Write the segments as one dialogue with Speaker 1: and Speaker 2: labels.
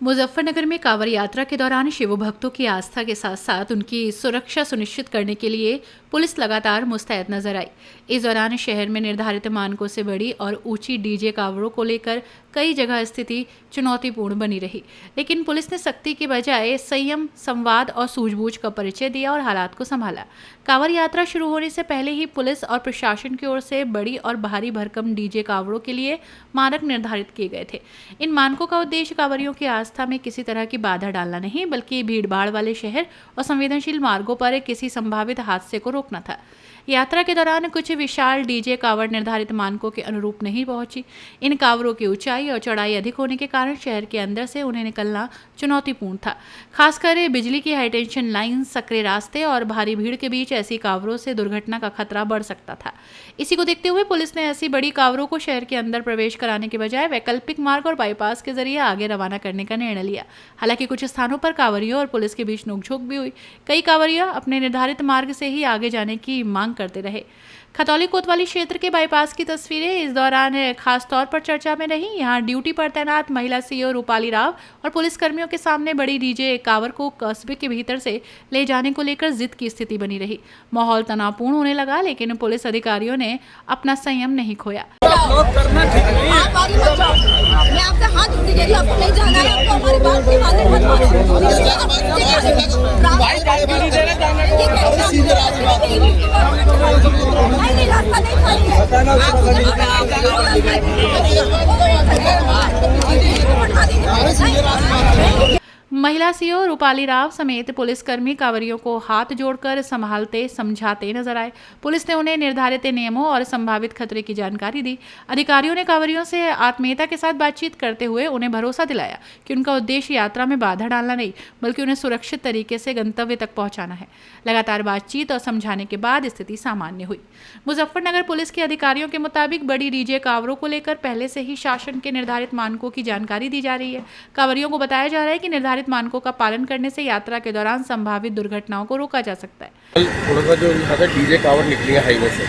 Speaker 1: मुजफ्फरनगर में कांवड़ यात्रा के दौरान शिव भक्तों की आस्था के साथ साथ उनकी सुरक्षा सुनिश्चित करने के लिए पुलिस लगातार मुस्तैद नजर आई। इस दौरान शहर में निर्धारित मानकों से बड़ी और ऊंची डीजे कांवड़ों को लेकर कई जगह स्थिति चुनौतीपूर्ण बनी रही, लेकिन पुलिस ने सख्ती के बजाय संयम, संवाद और सूझबूझ का परिचय दिया और हालात को संभाला। कांवड़ यात्रा शुरू होने से पहले ही पुलिस और प्रशासन की ओर से बड़ी और भारी भरकम डीजे कांवड़ों के लिए मानक निर्धारित किए गए थे। इन मानकों का उद्देश्य कांवड़ियों की आस्था में किसी तरह की बाधा डालना नहीं, बल्कि भीड़भाड़ वाले शहर और संवेदनशील मार्गों पर किसी संभावित हादसे को रोकना था। यात्रा के दौरान कुछ विशाल डीजे कांवड़ निर्धारित मानकों के अनुरूप नहीं पहुंची। इन कांवड़ों की ऊंचाई और चौड़ाई अधिक होने के कारण शहर के अंदर से उन्हें निकलना चुनौतीपूर्ण था। खासकर बिजली की हाईटेंशन लाइन, सकरे रास्ते और भारी भीड़ के बीच ऐसी कांवड़ों से दुर्घटना का खतरा बढ़ सकता था। इसी को देखते हुए पुलिस ने ऐसी बड़ी कांवड़ों को शहर के अंदर प्रवेश कराने के बजाय वैकल्पिक मार्ग और बाईपास के जरिए आगे रवाना करने का निर्णय लिया। हालांकि कुछ स्थानों पर कांवड़ियों और पुलिस के बीच नोकझोंक भी हुई। कई कांवड़िया अपने निर्धारित मार्ग से ही आगे जाने की मांग करते रहे। खतौली कोतवाली क्षेत्र के बाईपास की तस्वीरें इस दौरान खास तौर पर चर्चा में रही। यहाँ ड्यूटी पर तैनात महिला सीओ रूपाली राव और पुलिस कर्मियों के सामने बड़ी डीजे कांवड़ को कस्बे के भीतर से ले जाने को लेकर जिद की स्थिति बनी रही। माहौल तनावपूर्ण होने लगा, लेकिन पुलिस अधिकारियों ने अपना संयम नहीं खोया। महिला सीओ रूपाली राव समेत पुलिसकर्मी कांवड़ियों को हाथ जोड़कर संभालते समझाते नजर आए। पुलिस ने उन्हें निर्धारित नियमों और संभावित खतरे की जानकारी दी। अधिकारियों ने कांवड़ियों से आत्मीयता के साथ बातचीत करते हुए उन्हें भरोसा दिलाया कि उनका उद्देश्य यात्रा में बाधा डालना नहीं, बल्कि उन्हें सुरक्षित तरीके से गंतव्य तक पहुंचाना है। लगातार बातचीत और समझाने के बाद स्थिति सामान्य हुई। मुजफ्फरनगर पुलिस के अधिकारियों के मुताबिक बड़ी डीजे कांवड़ों को लेकर पहले से ही शासन के निर्धारित मानकों की जानकारी दी जा रही है। कांवड़ियों को बताया जा रहा है कि निर्धारित मानकों का पालन करने से यात्रा के दौरान संभावित दुर्घटनाओं को रोका जा सकता है।
Speaker 2: थोड़ा सा जो यहाँ से डीजे कांवड़ निकली है हाईवे से,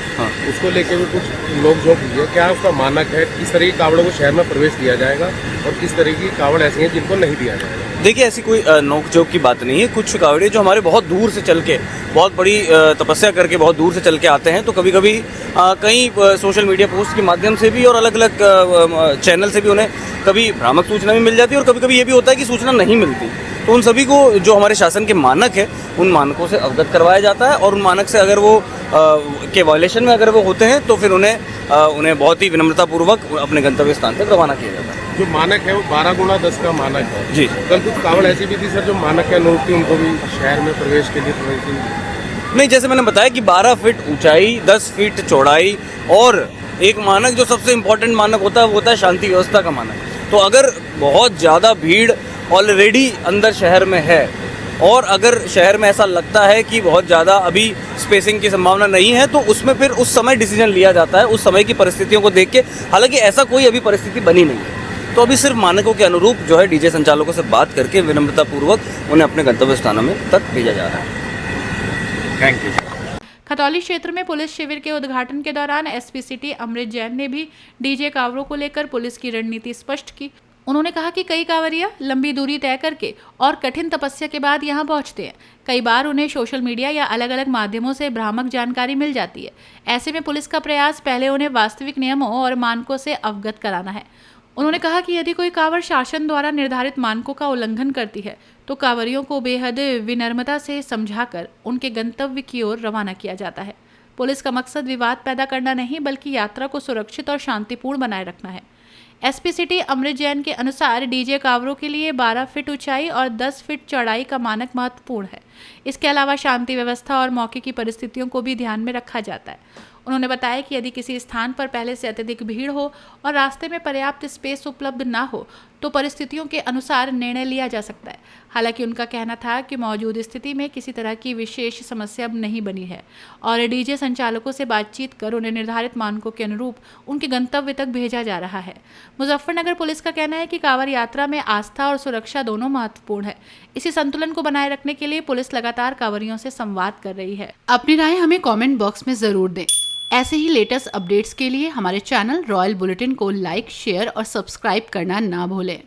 Speaker 2: उसको लेकर भी कुछ नोक-झोंक हुई है। क्या उसका मानक है? किस तरह की कांवड़ों को शहर में प्रवेश दिया जाएगा और किस तरह की कांवड़ ऐसी हैं जिनको नहीं दिया जाएगा?
Speaker 3: देखिए, ऐसी कोई नोक-झोंक की बात नहीं है। कुछ कांवड़िए जो हमारे बहुत दूर से चल के, बहुत बड़ी तपस्या करके बहुत दूर से चल के आते हैं, तो कभी कभी कई सोशल मीडिया पोस्ट के माध्यम से भी और अलग अलग चैनल से भी उन्हें कभी भ्रामक सूचना भी मिल जाती है और कभी कभी ये भी होता है कि सूचना नहीं मिलती। तो उन सभी को जो हमारे शासन के मानक है, उन मानकों से अवगत करवाया जाता है और उन मानक से अगर वो के वायलेशन में अगर वो होते हैं तो फिर उन्हें बहुत ही विनम्रतापूर्वक अपने गंतव्य स्थान तक रवाना किया जाता है।
Speaker 2: जो मानक है वो 12x10 का मानक है
Speaker 3: जी।
Speaker 2: कल कुछ कांवड़ ऐसी भी थी सर जो मानक के अनुरूप थी, उनको भी शहर में प्रवेश के लिए
Speaker 3: नहीं, जैसे मैंने बताया कि 12 फीट ऊंचाई, 10 फीट चौड़ाई और एक मानक जो सबसे इम्पोर्टेंट मानक होता है वो होता है शांति व्यवस्था का मानक। तो अगर बहुत ज़्यादा भीड़ ऑलरेडी अंदर शहर में है और अगर शहर में ऐसा लगता है कि बहुत ज़्यादा अभी स्पेसिंग की संभावना नहीं है, तो उसमें फिर उस समय डिसीजन लिया जाता है, उस समय की परिस्थितियों को देख के। हालांकि ऐसा कोई अभी परिस्थिति बनी नहीं है, तो अभी सिर्फ मानकों के अनुरूप जो है डीजे संचालकों से बात करके विनम्रतापूर्वक उन्हें अपने गंतव्य स्थानों में तक भेजा जा रहा है।
Speaker 2: Thank you.
Speaker 1: खतौली क्षेत्र में पुलिस शिविर के उद्घाटन के दौरान एसपी सिटी अमृत जैन ने भी डीजे कांवड़ों को लेकर पुलिस की रणनीति स्पष्ट की। उन्होंने कहा कि कई कांवड़िया लंबी दूरी तय करके और कठिन तपस्या के बाद यहां पहुंचते हैं। कई बार उन्हें सोशल मीडिया या अलग अलग माध्यमों से भ्रामक जानकारी मिल जाती है। ऐसे में पुलिस का प्रयास पहले उन्हें वास्तविक नियमों और मानकों से अवगत कराना है। उन्होंने कहा कि यदि कोई कांवड़ शासन द्वारा निर्धारित मानकों का उल्लंघन करती है तो कांवड़ियों को बेहद विनम्रता से समझाकर उनके गंतव्य की ओर रवाना किया जाता है। पुलिस का मकसद विवाद पैदा करना नहीं, बल्कि यात्रा को सुरक्षित और शांतिपूर्ण बनाए रखना है। एसपी सिटी अमृत जैन के अनुसार डीजे कांवड़ों के लिए 12 फीट ऊंचाई और 10 फीट चौड़ाई का मानक महत्वपूर्ण है। इसके अलावा शांति व्यवस्था और मौके की परिस्थितियों को भी ध्यान में रखा जाता है। उन्होंने बताया कि यदि किसी स्थान पर पहले से अत्यधिक भीड़ हो और रास्ते में पर्याप्त स्पेस उपलब्ध ना हो तो परिस्थितियों के अनुसार निर्णय लिया जा सकता है। हालांकि उनका कहना था कि मौजूद स्थिति में किसी तरह की विशेष समस्या अब नहीं बनी है और डीजे संचालकों से बातचीत कर उन्हें निर्धारित मानकों के अनुरूप उनके गंतव्य तक भेजा जा रहा है। मुजफ्फरनगर पुलिस का कहना है कि कांवड़ यात्रा में आस्था और सुरक्षा दोनों महत्वपूर्ण है। इसी संतुलन को बनाए रखने के लिए पुलिस लगातार कांवड़ियों से संवाद कर रही है। अपनी राय हमें कमेंट बॉक्स में जरूर दें। ऐसे ही लेटेस्ट अपडेट्स के लिए हमारे चैनल रॉयल बुलेटिन को लाइक, शेयर और सब्सक्राइब करना ना भूलें।